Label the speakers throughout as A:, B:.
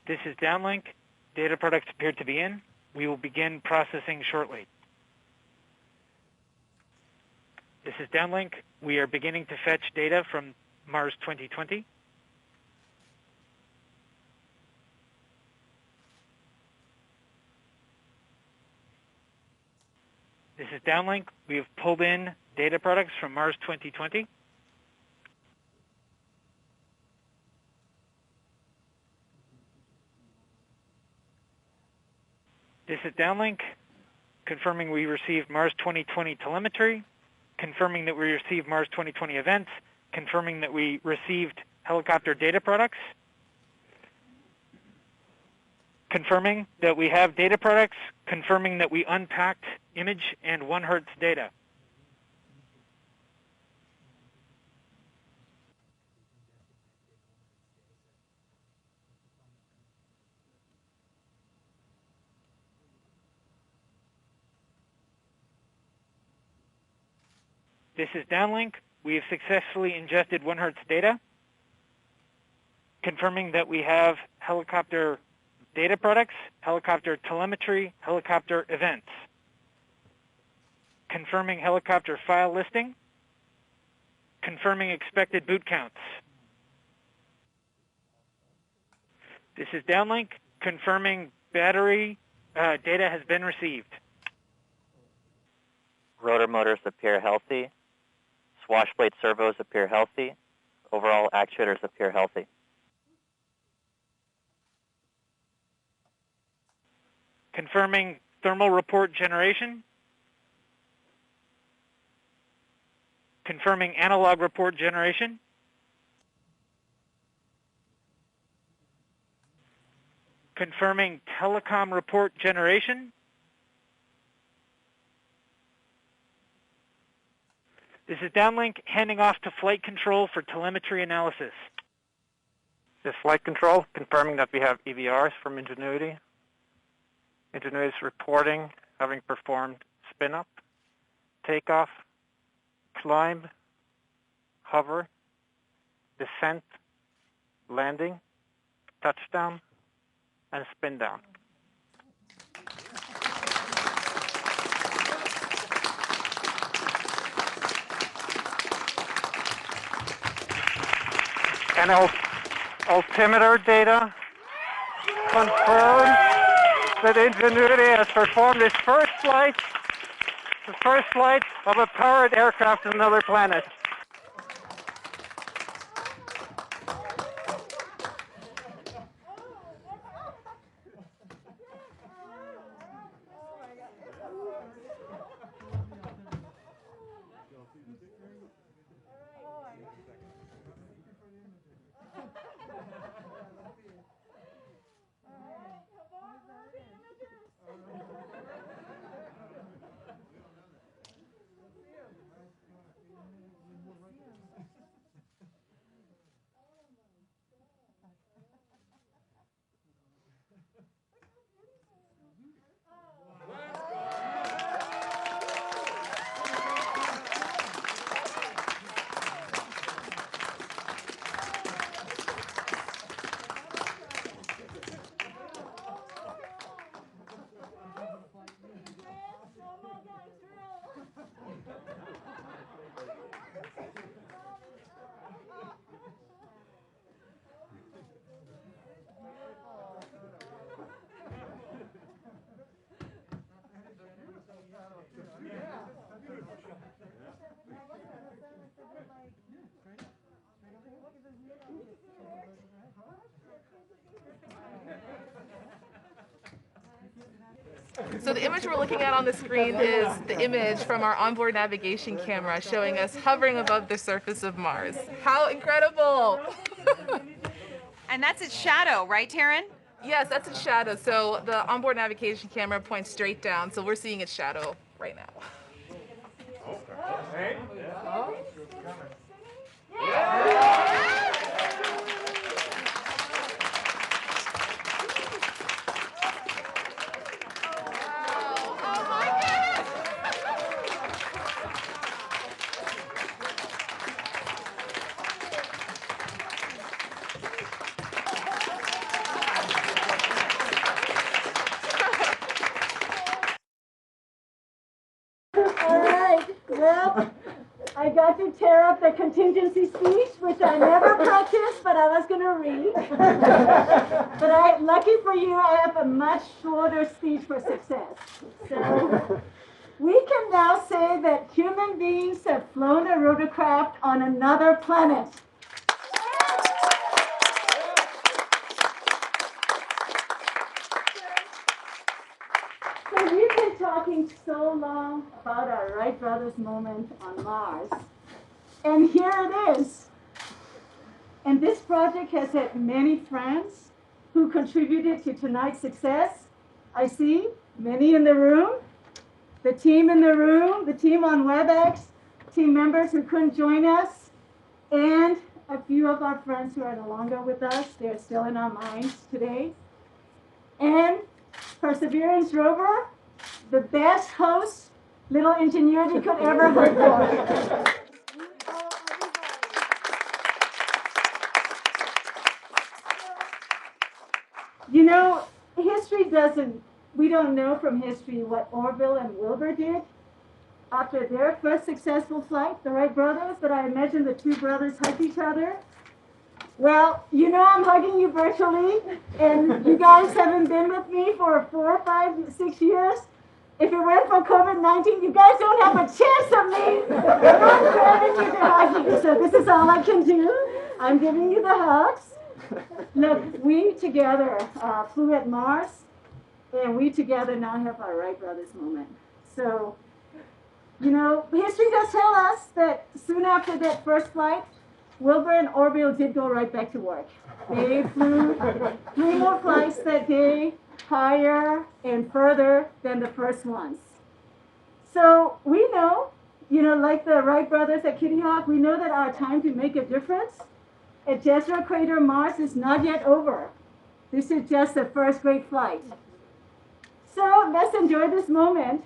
A: This is downlink. Data products appear to be in. We will begin processing shortly. This is downlink. We are beginning to fetch data from Mars 2020. This is downlink. We have pulled in data products from Mars 2020. This is downlink, confirming we received Mars 2020 telemetry, confirming that we received Mars 2020 events, confirming that we received helicopter data products, confirming that we have data products, confirming that we unpacked image and 1 Hz data. This is downlink. We have successfully ingested 1 Hz data, confirming that we have helicopter data products, helicopter telemetry, helicopter events, confirming helicopter file listing, confirming expected boot counts. This is downlink, confirming battery data has been received.
B: Rotor motors appear healthy. Swash plate servos appear healthy. Overall actuators appear healthy.
A: Confirming thermal report generation. Confirming analog report generation. Confirming telecom report generation. This is downlink, handing off to flight control for telemetry analysis.
C: This is flight control, confirming that we have EVRs from Ingenuity. Ingenuity is reporting having performed spin-up, takeoff, climb, hover, descent, landing, touchdown, and spin down. And altimeter data confirms that Ingenuity has performed its first flight, the first flight of a powered aircraft on another planet.
D: So the image we're looking at on the screen is the image from our onboard navigation camera showing us hovering above the surface of Mars. How incredible!
E: And that's its shadow, right, Taryn?
D: Yes, that's its shadow. So the onboard navigation camera points straight down, so we're seeing its shadow right now.
F: had to tear up the contingency speech, which I never practiced, but I was going to read. But lucky for you, I have a much shorter speech for success. So we can now say that human beings have flown a rotorcraft on another planet. So we've been talking so long about our Wright brothers moment on Mars. And here it is. And this project has had many friends who contributed to tonight's success. I see many in the room, the team in the room, the team on WebEx, team members who couldn't join us, and a few of our friends who are no longer with us. They're still in our minds today. And Perseverance rover, the best host little ingenuity could ever hope for. You know, we don't know from history what Orville and Wilbur did after their first successful flight, the Wright brothers, but I imagine the two brothers hugged each other. Well, you know I'm hugging you virtually, and you guys haven't been with me for 4, 5, 6 years. If it weren't for COVID-19, you guys don't have a chance of me. I'm grabbing you to hug you, so this is all I can do. I'm giving you the hugs. Look, we together flew at Mars, and we together now have our Wright brothers moment. So, you know, history does tell us that soon after that first flight, Wilbur and Orville did go right back to work. They flew 3 more flights that day, higher and further than the first ones. So we know, you know, like the Wright brothers at Kitty Hawk, we know that our time to make a difference at Jezero Crater, Mars is not yet over. This is just the first great flight. So let's enjoy this moment.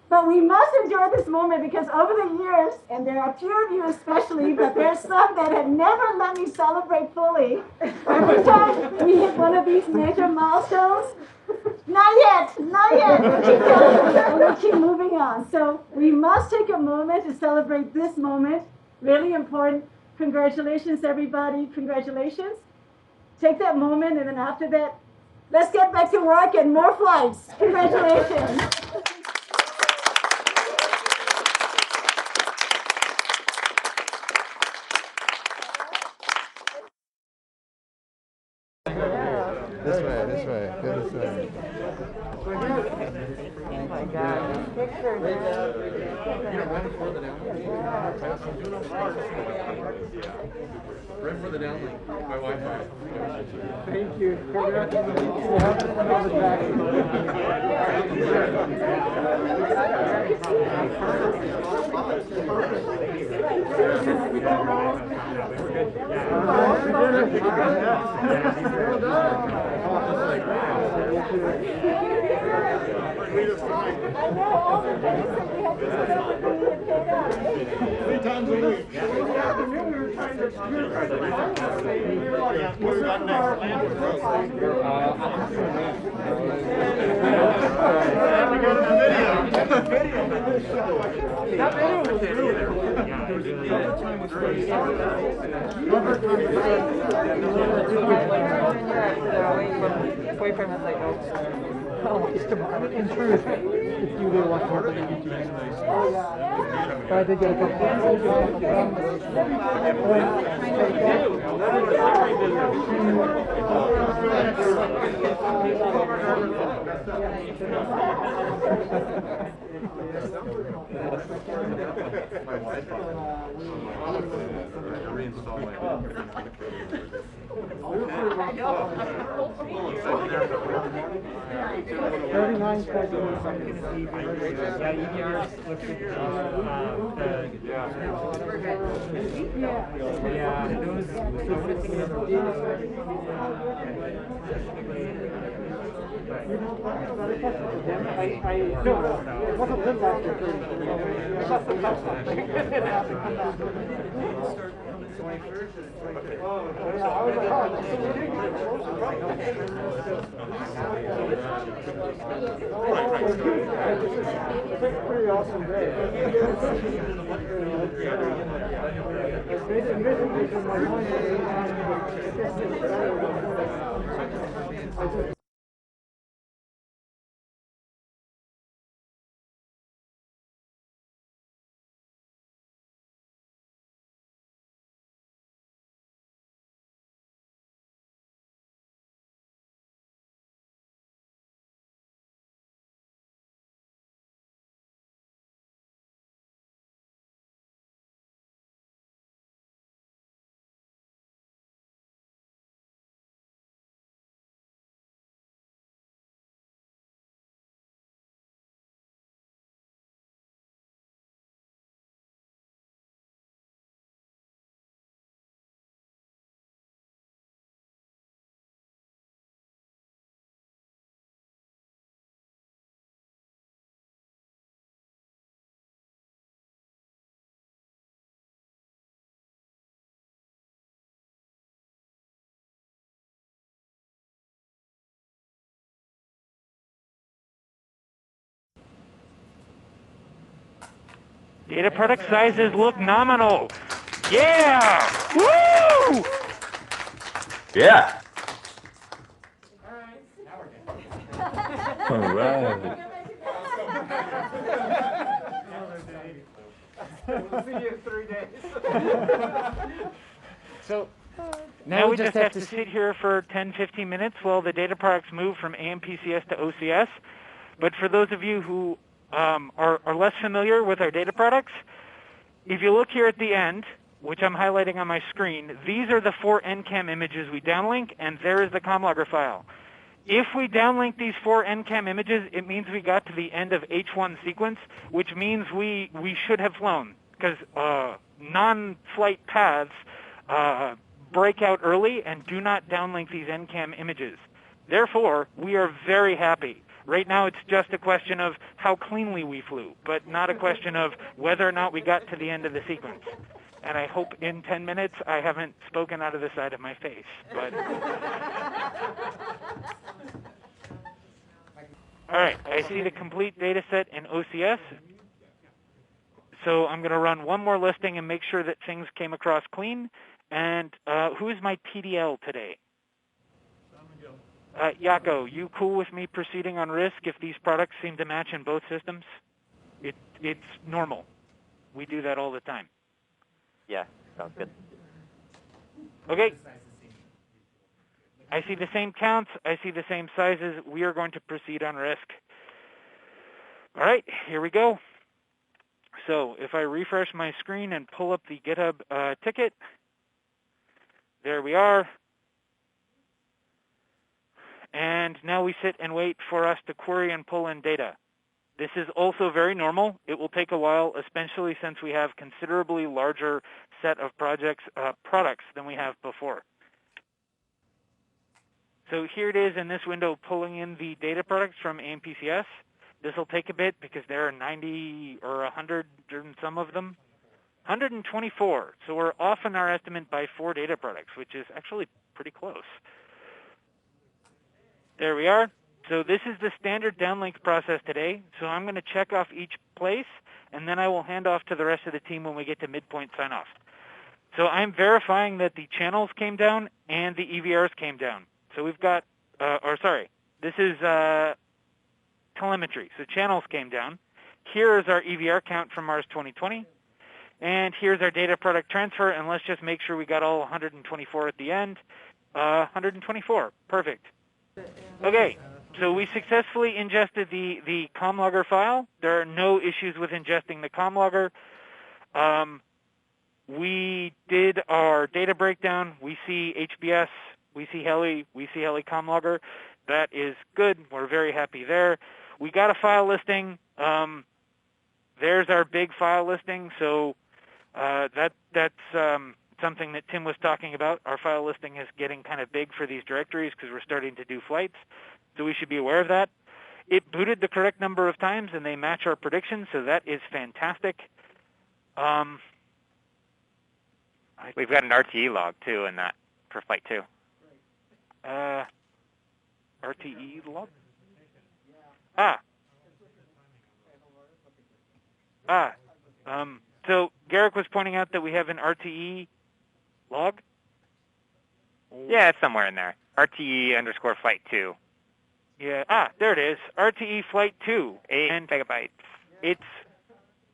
F: But we must enjoy this moment because over the years, and there are a few of you especially, but there's some that have never let me celebrate fully. Every time we hit one of these major milestones, not yet, not yet. We keep going and we keep moving on. So we must take a moment to celebrate this moment. Really important. Congratulations, everybody. Congratulations. Take that moment, and then after that, let's get back to work and more flights. Congratulations.
G: This way, go this way.
H: Oh my God. Picture
G: Right for the downlink, my Wi-Fi.
C: Thank you.
H: boyfriend was like, oh, in truth, if you really watch more than YouTube. Oh, yeah. But I did get a Pretty awesome day.
A: Data product sizes look nominal. Yeah! Woo!
I: Yeah. All right.
C: We'll see you in 3 days.
A: So now we just have to sit here for 10, 15 minutes while the data products move from AMPCS to OCS. But for those of you who are less familiar with our data products, if you look here at the end, which I'm highlighting on my screen, these are the 4 NCAM images we downlink, and there is the ComLogger file. If we downlink these 4 NCAM images, it means we got to the end of H1 sequence, which means we should have flown, because non-flight paths break out early and do not downlink these NCAM images. Therefore, we are very happy. Right now, it's just a question of how cleanly we flew, but not a question of whether or not we got to the end of the sequence. And I hope in 10 minutes I haven't spoken out of the side of my face. But all right, I see the complete data set in OCS. So I'm going to run one more listing and make sure that things came across clean. And who is my TDL today? Jaco, you cool with me proceeding on risk if these products seem to match in both systems? It's normal. We do that all the time.
B: Yeah, sounds good.
A: Okay. I see the same counts. I see the same sizes. We are going to proceed on risk. All right, here we go. So if I refresh my screen and pull up the GitHub ticket, there we are. And now we sit and wait for us to query and pull in data. This is also very normal. It will take a while, especially since we have considerably larger set of products than we have before. So here it is in this window pulling in the data products from AMPCS. This will take a bit because there are 90 or 100 and some of them. 124. So we're off in our estimate by 4 data products, which is actually pretty close. There we are. So this is the standard downlink process today. So I'm going to check off each place, and then I will hand off to the rest of the team when we get to midpoint sign-off. So I'm verifying that the channels came down and the EVRs came down. So we've got, this is telemetry. So channels came down. Here is our EVR count from Mars 2020. And here's our data product transfer, and let's just make sure we got all 124 at the end. 124, perfect. Okay, so we successfully ingested the ComLogger file. There are no issues with ingesting the ComLogger. We did our data breakdown. We see HBS, we see heli, we see heli ComLogger. That is good. We're very happy there. We got a file listing. There's our big file listing. So that's something that Tim was talking about. Our file listing is getting kind of big for these directories because we're starting to do flights. So we should be aware of that. It booted the correct number of times, and they match our predictions, so that is fantastic.
J: We've got an RTE log too in that for flight 2.
A: RTE log? So Garrick was pointing out that we have an RTE log?
J: Yeah, it's somewhere in there. RTE underscore flight 2.
A: Yeah, there it is. RTE flight 2.
J: 8 megabytes.
A: It's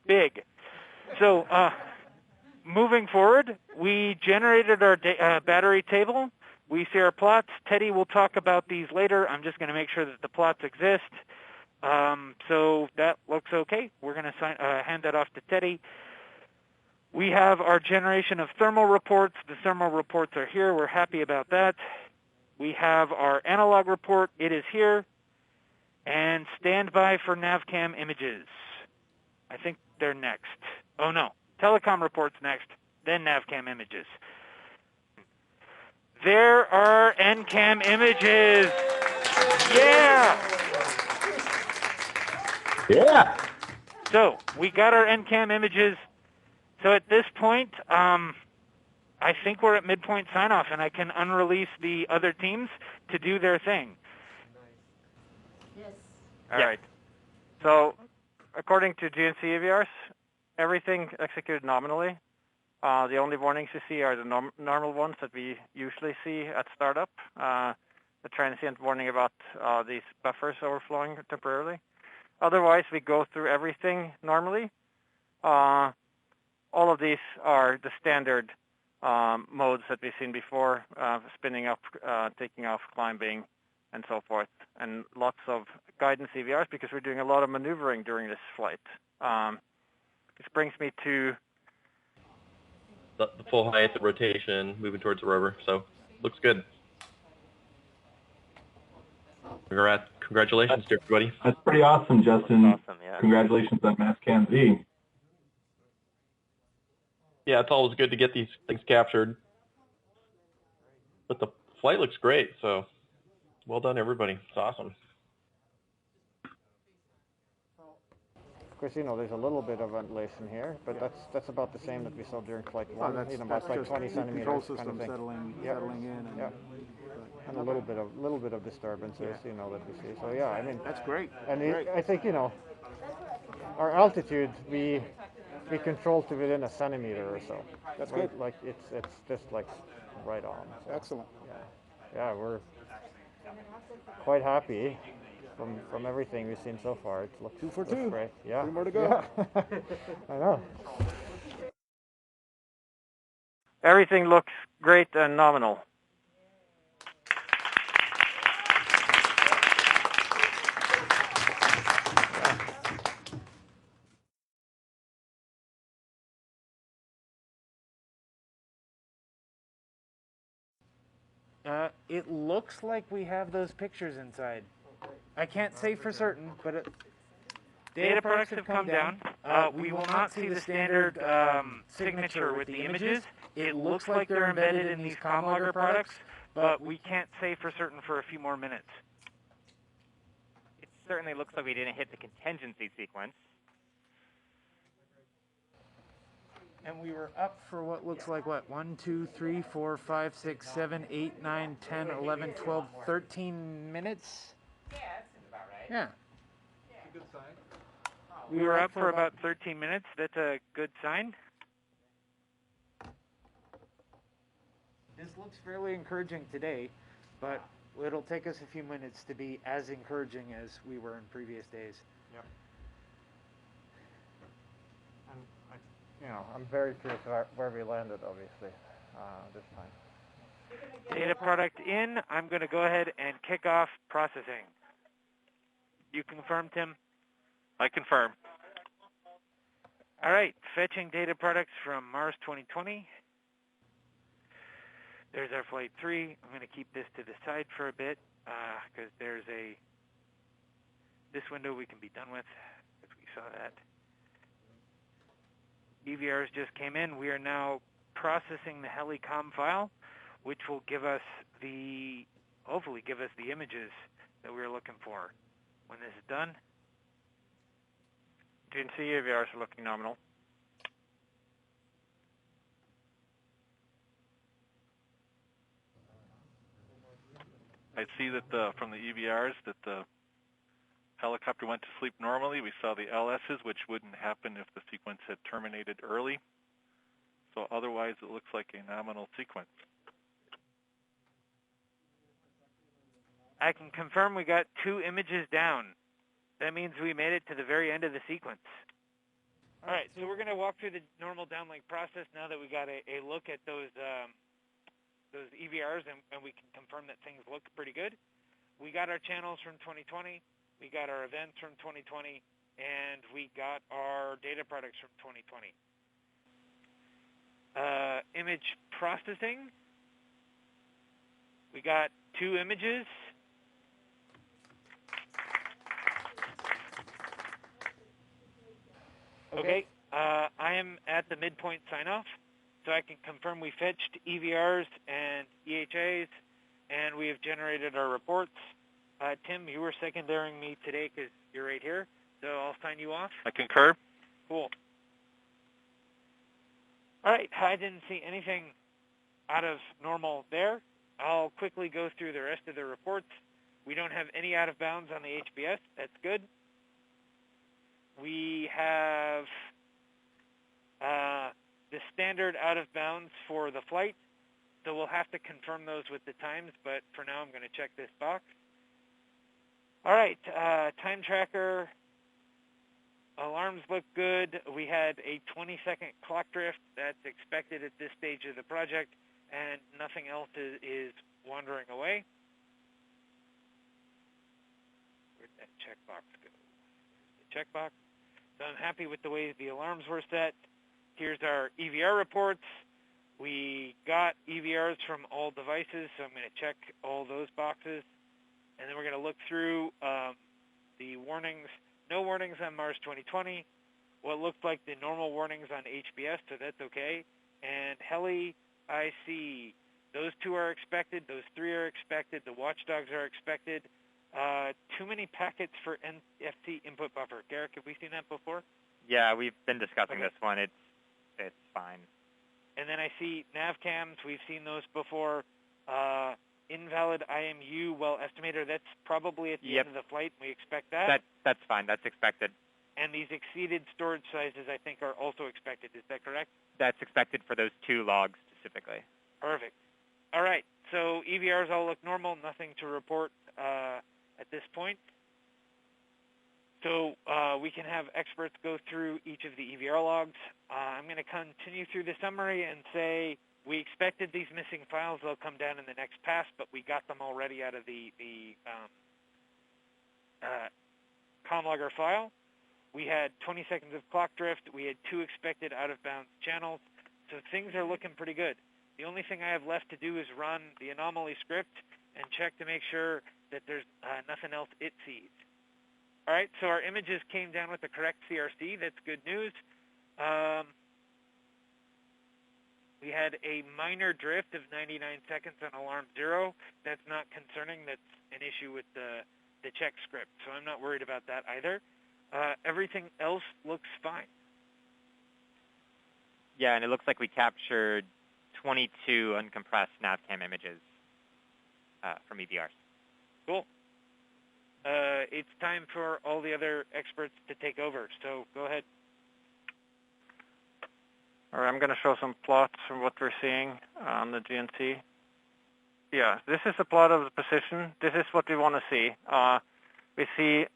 A: big. So, moving forward, we generated our battery table. We see our plots. Teddy will talk about these later. I'm just going to make sure that the plots exist. So that looks okay. We're going to hand that off to Teddy. We have our generation of thermal reports. The thermal reports are here. We're happy about that. We have our analog report. It is here. And stand by for NavCam images. I think they're next. Oh, no. Telecom reports next, then NavCam images. There are NCAM images. Yeah!
I: Yeah!
A: So, we got our NCAM images. So at this point, I think we're at midpoint sign-off, and I can unrelease the other teams to do their thing.
F: Yes.
C: All right. So, according to GNC AVRs, everything executed nominally. The only warnings you see are the normal ones that we usually see at startup. The transient warning about these buffers overflowing temporarily. Otherwise, we go through everything normally. All of these are the standard modes that we've seen before, spinning up, taking off, climbing, and so forth, and lots of guidance CVRs because we're doing a lot of maneuvering during this flight. This brings me to
K: the full height, the rotation, moving towards the rover, so looks good. Congratulations to everybody.
L: That's pretty awesome, Justin.
B: That's awesome, yeah.
L: Congratulations on Mastcam Z.
K: Yeah, it's always good to get these things captured. But the flight looks great, so well done, everybody. It's awesome.
H: Of course, there's a little bit of ventilation here, but that's about the same that we saw during flight 1.
M: That's
H: about like 20 centimeters.
M: Control system
H: kind of thing.
M: settling in. And,
H: and a little bit of disturbances, that we see. So yeah, I mean
M: that's great.
H: And I think our altitude we control to within a centimeter or so.
M: That's
H: right?
M: good.
H: Like it's just like right on. So,
M: excellent.
H: Yeah, we're quite happy from everything we've seen so far. It looks
M: 2 for 2.
H: Great. Yeah.
M: 3 more to go.
H: Yeah. I know.
C: everything looks great and nominal.
A: It looks like we have those pictures inside. I can't say for certain, but data products have come down. We will not see the standard signature with the images. It looks like they're embedded in these CommLogger products, but we can't say for certain for a few more minutes.
J: It certainly looks like we didn't hit the contingency sequence.
A: And we were up for what looks like, 1, 2, 3, 4, 5, 6, 7, 8, 9, 10, 11, 12, 13 minutes?
J: Yeah, that seems about right.
A: Yeah.
M: It's a good sign.
A: We were up for about 13 minutes. That's a good sign. This looks fairly encouraging today, but it'll take us a few minutes to be as encouraging as we were in previous days.
H: Yep. I'm very curious where we landed, obviously, this time.
A: Data product in. I'm going to go ahead and kick off processing. You confirm, Tim?
B: I confirm.
A: All right, fetching data products from Mars 2020. There's our flight 3. I'm going to keep this to the side for a bit because there's this window we can be done with, if we saw that. EVRs just came in. We are now processing the helicom file, which will give us hopefully give us the images that we were looking for. When this is done,
C: GNC AVRs are looking nominal.
N: I see that from the EVRs that the helicopter went to sleep normally. We saw the LSs, which wouldn't happen if the sequence had terminated early. So otherwise, it looks like a nominal sequence.
A: I can confirm we got 2 images down. That means we made it to the very end of the sequence. All right, so we're going to walk through the normal downlink process now that we got a look at those EVRs, and we can confirm that things look pretty good. We got our channels from 2020, we got our events from 2020, and we got our data products from 2020. Image processing, we got 2 images. Okay, I am at the midpoint sign-off, so I can confirm we fetched EVRs and EHAs, and we have generated our reports. Tim, you were secondaring me today because you're right here, so I'll sign you off.
N: I concur.
A: Cool. All right, I didn't see anything out of normal there. I'll quickly go through the rest of the reports. We don't have any out of bounds on the HBS. That's good. We have the standard out of bounds for the flight, so we'll have to confirm those with the times, but for now I'm going to check this box. All right, time tracker, alarms look good. We had a 20-second clock drift. That's expected at this stage of the project, and nothing else is wandering away. Where'd that checkbox go? The checkbox. So I'm happy with the way the alarms were set. Here's our EVR reports. We got EVRs from all devices, so I'm going to check all those boxes. And then we're going to look through the warnings. No warnings on Mars 2020. What looked like the normal warnings on HBS, so that's okay. And Heli, I see those 2 are expected. Those 3 are expected. The watchdogs are expected. Too many packets for NFC input buffer. Garrick, have we seen that before?
J: Yeah, we've been discussing this one. It's fine.
A: And then I see nav cams. We've seen those before. Invalid IMU well estimator. That's probably at the end of the flight. We expect that.
J: That's fine. That's expected.
A: And these exceeded storage sizes, I think, are also expected. Is that correct?
J: That's expected for those 2 logs specifically.
A: Perfect. All right. So EVRs all look normal. Nothing to report at this point. So we can have experts go through each of the EVR logs. I'm going to continue through the summary and say we expected these missing files. They'll come down in the next pass, but we got them already out of the ComLogger file. We had 20 seconds of clock drift. We had 2 expected out-of-bounds channels. So things are looking pretty good. The only thing I have left to do is run the anomaly script and check to make sure that there's nothing else it sees. All right, so our images came down with the correct CRC. That's good news. We had a minor drift of 99 seconds on alarm 0. That's not concerning. That's an issue with the check script, so I'm not worried about that either. Everything else looks fine.
J: Yeah, and it looks like we captured 22 uncompressed NavCam images from EVRs.
A: Cool. It's time for all the other experts to take over, so go ahead.
C: All right, I'm going to show some plots from what we're seeing on the GNC. Yeah, this is a plot of the position. This is what we want to see. We see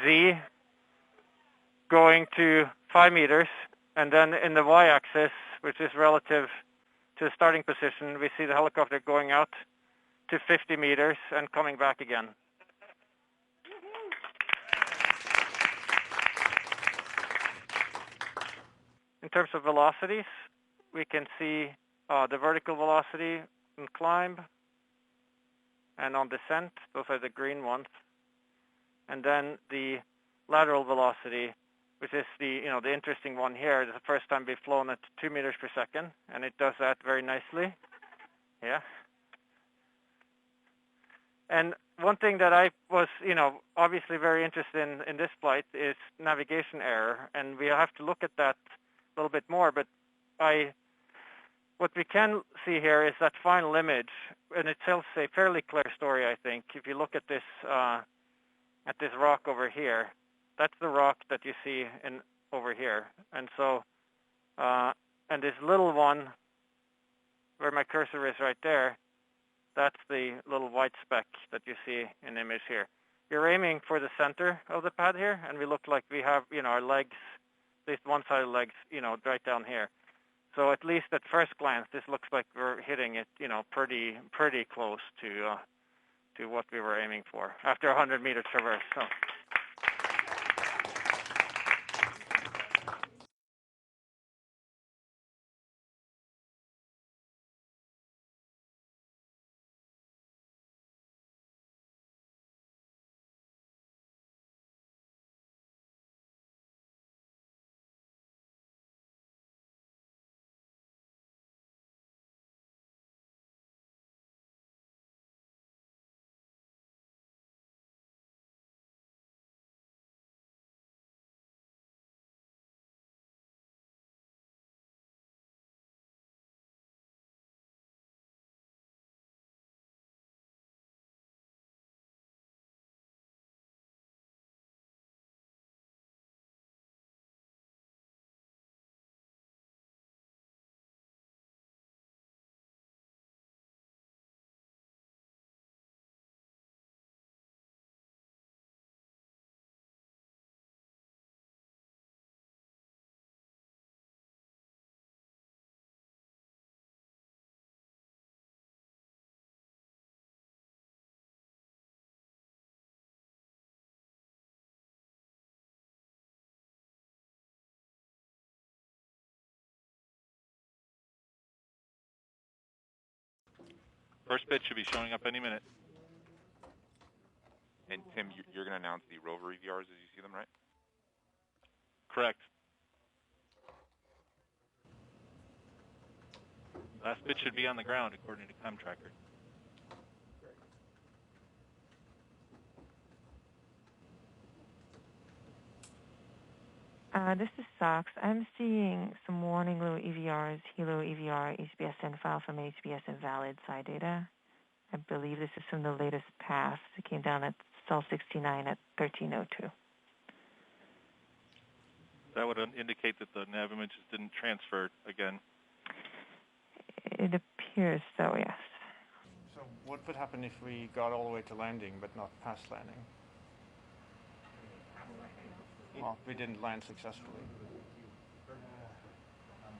C: Z going to 5 meters, and then in the y-axis, which is relative to the starting position, we see the helicopter going out to 50 meters and coming back again. In terms of velocities, we can see the vertical velocity on climb and on descent. Those are the green ones. And then the lateral velocity, which is the interesting one here. It's the first time we've flown at 2 meters per second, and it does that very nicely. Yeah. And one thing that I was, obviously very interested in this flight is navigation error, and we have to look at that a little bit more. But I what we can see here is that final image, and it tells a fairly clear story, I think. If you look at this rock over here, that's the rock that you see over here. And so, and this little one, where my cursor is right there, that's the little white speck that you see in the image here. You're aiming for the center of the pad here, and we look like we have, our legs, at least one side of the legs, right down here. So at least at first glance, this looks like we're hitting it, pretty close to what we were aiming for after 100-meter traverse. So.
N: First bit should be showing up any minute.
O: And Tim, you're going to announce the rover EVRs as you see them, right?
N: Correct. Last bit should be on the ground according to ComTracker.
P: This is Sox. I'm seeing some warning low EVRs, Hilo EVR, HBSN file from HBS invalid side data. I believe this is from the latest pass. It came down at cell 69 at 1302.
N: That would indicate that the nav images didn't transfer again.
P: It appears so, yes.
M: So what would happen if we got all the way to landing but not past landing? Well, we didn't land successfully.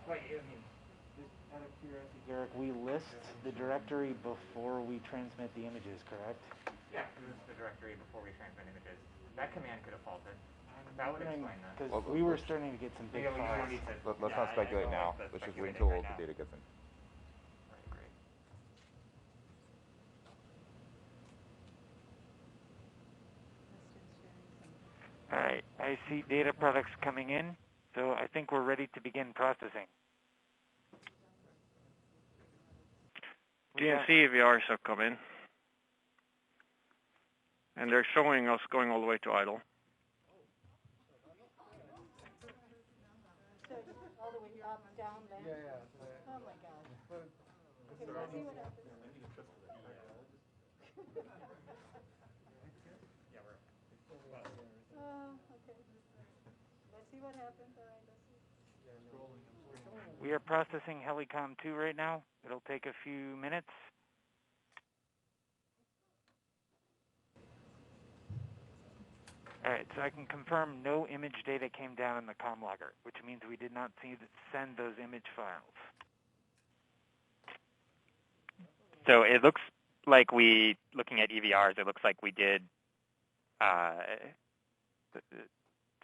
A: Out of curiosity, Derek, we list the directory before we transmit the images, correct?
J: Yeah, this is the directory before we transmit images. That command could have faulted. That would explain that.
A: Because we were starting to get some big files.
O: Let's not speculate now. Let's just wait until all the data gets in.
A: All right, I see data products coming in, so I think we're ready to begin processing.
C: DNC EVRs have come in, and they're showing us going all the way to idle.
F: All the way up, down, there. Yeah. Oh my gosh. Okay, let's see what happens. Oh, okay. Let's see what happens. All right, let's see.
A: We are processing Helicom 2 right now. It'll take a few minutes. All right, so I can confirm no image data came down in the comm logger, which means we did not send those image files.
J: So it looks like looking at EVRs, it looks like we did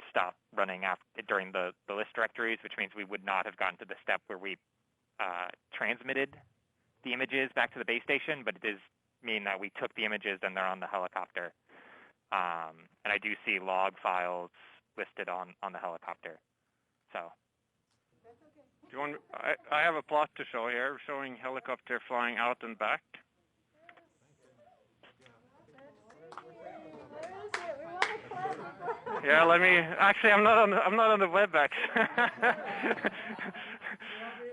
J: stop running during the list directories, which means we would not have gotten to the step where we transmitted the images back to the base station, but it does mean that we took the images and they're on the helicopter. And I do see log files listed on the helicopter. So.
C: Do you want? I have a plot to show here, showing helicopter flying out and back. Yeah, let me. Actually, I'm not on the WebEx.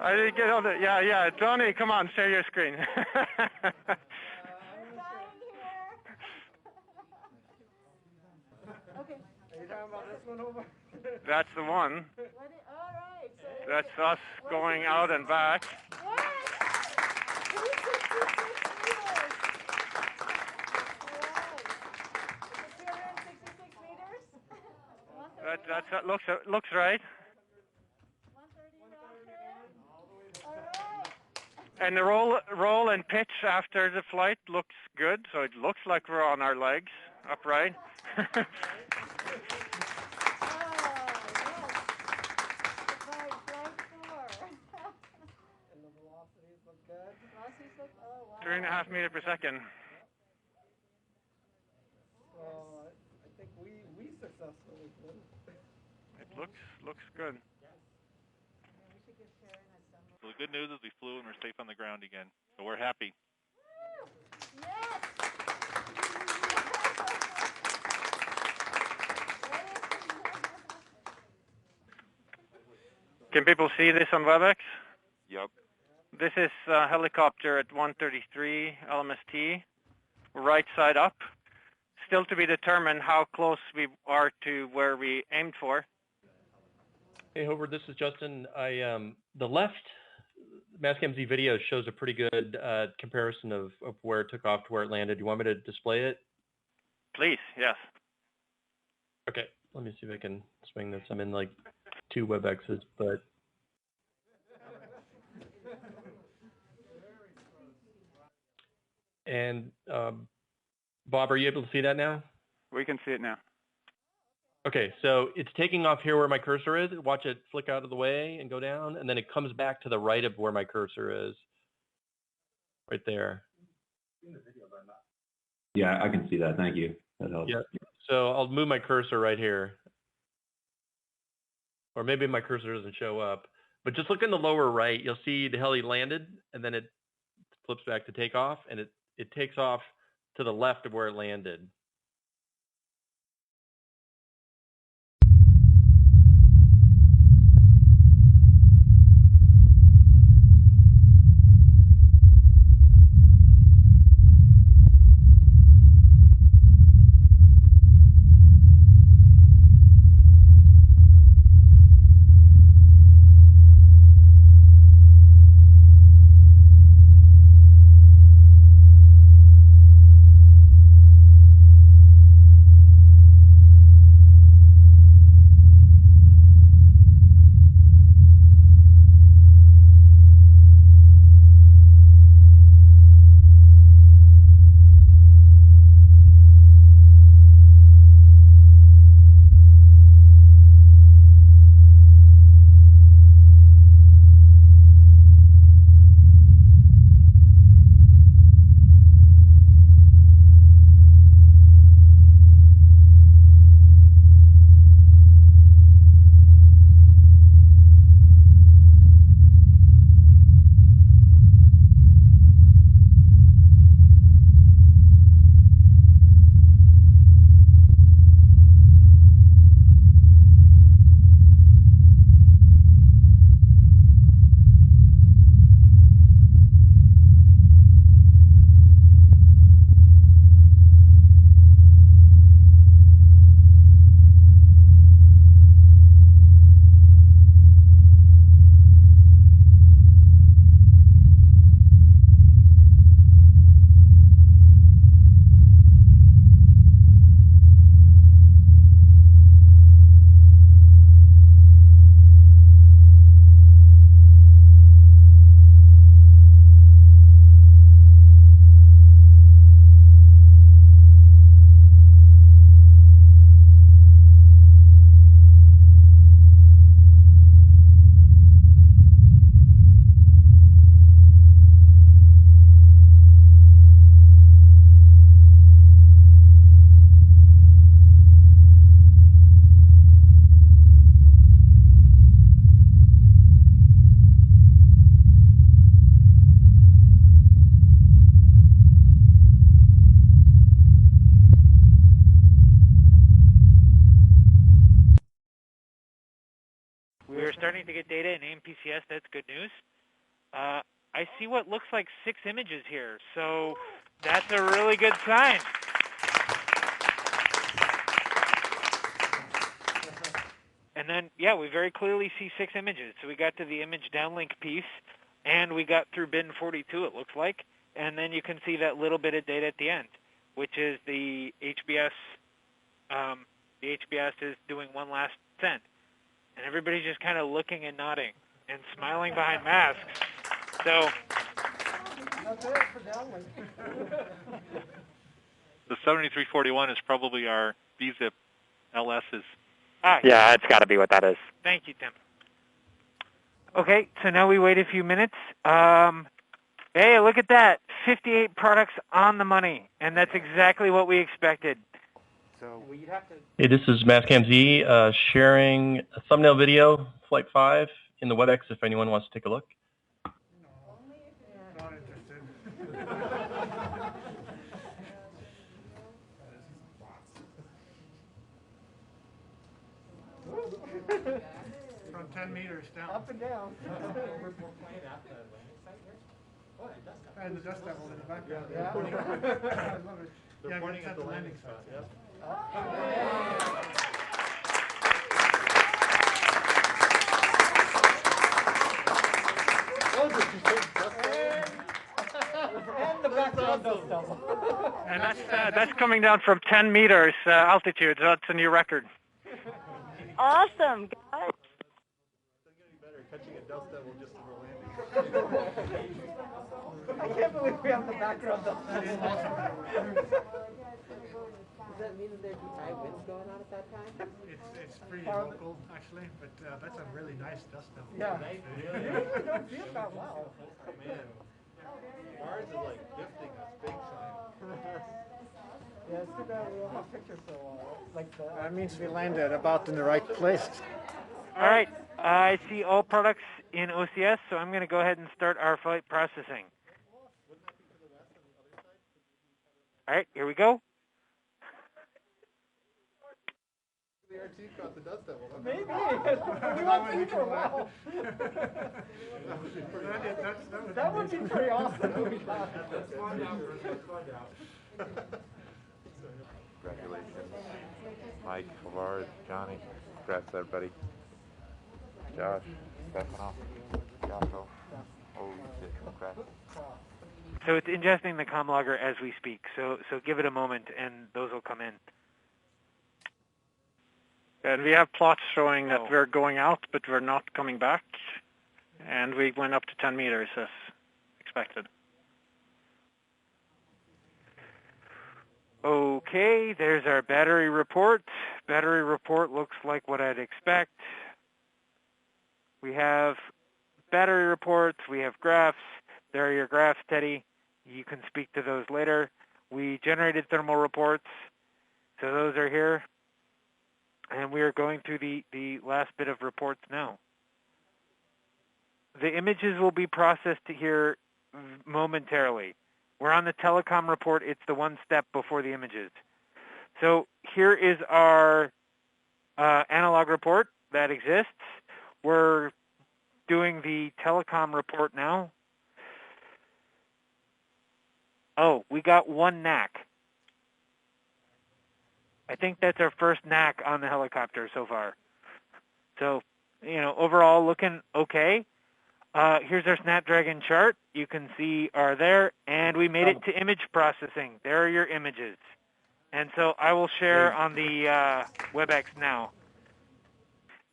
C: I didn't get on it. Yeah. Johnny, come on, share your screen.
F: Okay.
H: Are you talking about this one over?
C: That's the one.
F: All right. So
C: That's us going out and back. That looks right. And the roll and pitch after the flight looks good, so it looks like we're on our legs, upright.
H: And the velocities look good.
C: 3.5 meters per second.
H: Well, I think we successfully flew.
C: It looks good.
N: So the good news is we flew and we're safe on the ground again. So we're happy.
C: Can people see this on WebEx?
O: Yep.
C: This is a helicopter at 133 LMST, right side up. Still to be determined how close we are to where we aimed for.
K: Hey, Hobart, this is Justin. The left Mastcam Z video shows a pretty good comparison of where it took off to where it landed. You want me to display it?
C: Please, yes.
K: Okay, let me see if I can swing this. I'm in like 2 WebExes, but and Bob, are you able to see that now?
C: We can see it now.
K: Okay, so it's taking off here where my cursor is. Watch it flick out of the way and go down, and then it comes back to the right of where my cursor is. Right there.
I: Yeah, I can see that. Thank you. That helps.
K: Yeah. So I'll move my cursor right here. Or maybe my cursor doesn't show up. But just look in the lower right, you'll see the heli landed, and then it flips back to take off, and it takes off to the left of where it landed.
A: We're starting to get data in AMPCS. That's good news. I see what looks like 6 images here, so that's a really good sign. And then, yeah, we very clearly see 6 images. So we got to the image downlink piece, and we got through bin 42, it looks like. And then you can see that little bit of data at the end, which is the HBS. The HBS is doing one last send. And everybody's just kind of looking and nodding and smiling behind masks. So
N: The 7341 is probably our VZip LS's.
J: Yeah, it's got to be what that is.
A: Thank you, Tim. Okay, so now we wait a few minutes. Hey, look at that. 58 products on the money, and that's exactly what we expected. So we'd have to...
K: Hey, this is Mastcam Z sharing a thumbnail video, Flight 5, in the WebEx if anyone wants to take a look.
M: Not interested. From 10 meters down.
H: Up and down.
M: And the dust devil in the background.
H: Yeah.
M: They're pointing at the landing site. Yep.
H: And the background dust devil.
C: And that's coming down from 10 meters altitude, so that's a new record.
Q: Awesome, guys.
M: Catching a dust devil just over landing.
H: I can't believe we have the background dust devil.
M: That is awesome.
H: Does that mean that there'd be high winds going on at that time?
M: It's pretty local, actually, but that's a really nice dust devil.
H: Yeah. You don't feel that well.
G: Man, Mars is like gifting us big time.
H: Yeah, it's too bad we don't have pictures so like the...
M: That means we landed about in the right place.
A: All right, I see all products in OCS, so I'm going to go ahead and start our flight processing. All right, here we go.
G: The RT caught the dust devil.
H: Maybe. We won't see for a while. That would be pretty awesome.
O: Congratulations. Mike, Havard, Johnny. Congrats, everybody. Josh, Stefano, Jocko. Holy shit, congrats.
A: So it's ingesting the comm logger as we speak, so give it a moment and those will come in.
C: And we have plots showing that we're going out, but we're not coming back. And we went up to 10 meters as expected.
A: Okay, there's our battery report. Battery report looks like what I'd expect. We have battery reports, we have graphs. There are your graphs, Teddy. You can speak to those later. We generated thermal reports, so those are here. And we are going through the last bit of reports now. The images will be processed here momentarily. We're on the telecom report. It's the one step before the images. So here is our analog report that exists. We're doing the telecom report now. Oh, we got one NAC. I think that's our first NAC on the helicopter so far. So, overall looking okay. Here's our Snapdragon chart. You can see are there, and we made it to image processing. There are your images. And so I will share on the WebEx now.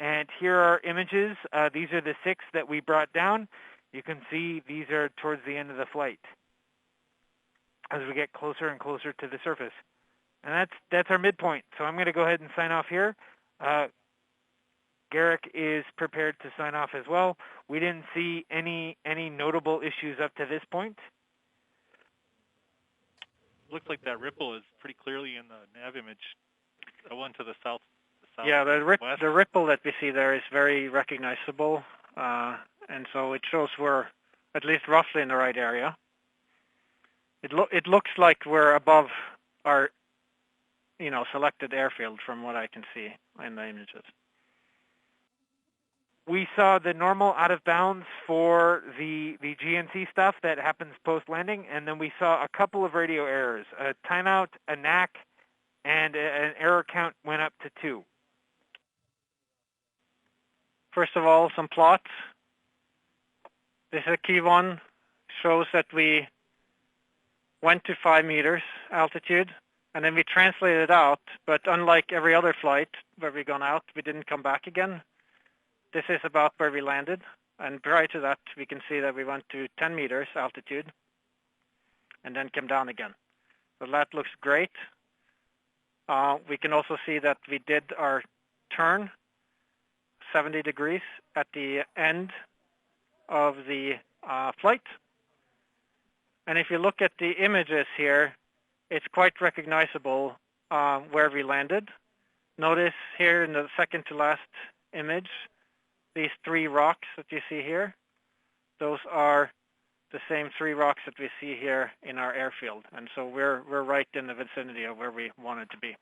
A: And here are images. These are the 6 that we brought down. You can see these are towards the end of the flight as we get closer and closer to the surface. And that's our midpoint. So I'm going to go ahead and sign off here. Garrick is prepared to sign off as well. We didn't see any notable issues up to this point.
N: Looks like that ripple is pretty clearly in the nav image. The one to the south.
C: Yeah, the ripple that we see there is very recognizable, and so it shows we're at least roughly in the right area. It looks like we're above our, selected airfield from what I can see in the images.
A: we saw the normal out of bounds for the GNC stuff that happens post-landing, and then we saw a couple of radio errors, a timeout, a NAC, and an error count went up to 2.
C: First of all, some plots. This is a key one. Shows that we went to 5 meters altitude, and then we translated it out, but unlike every other flight where we've gone out, we didn't come back again. This is about where we landed, and prior to that, we can see that we went to 10 meters altitude and then came down again. So that looks great. We can also see that we did our turn 70 degrees at the end of the flight. And if you look at the images here, it's quite recognizable where we landed. Notice here in the second to last image, these 3 rocks that you see here, those are the same 3 rocks that we see here in our airfield. And so we're right in the vicinity of where we wanted to be.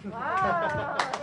F: Wow.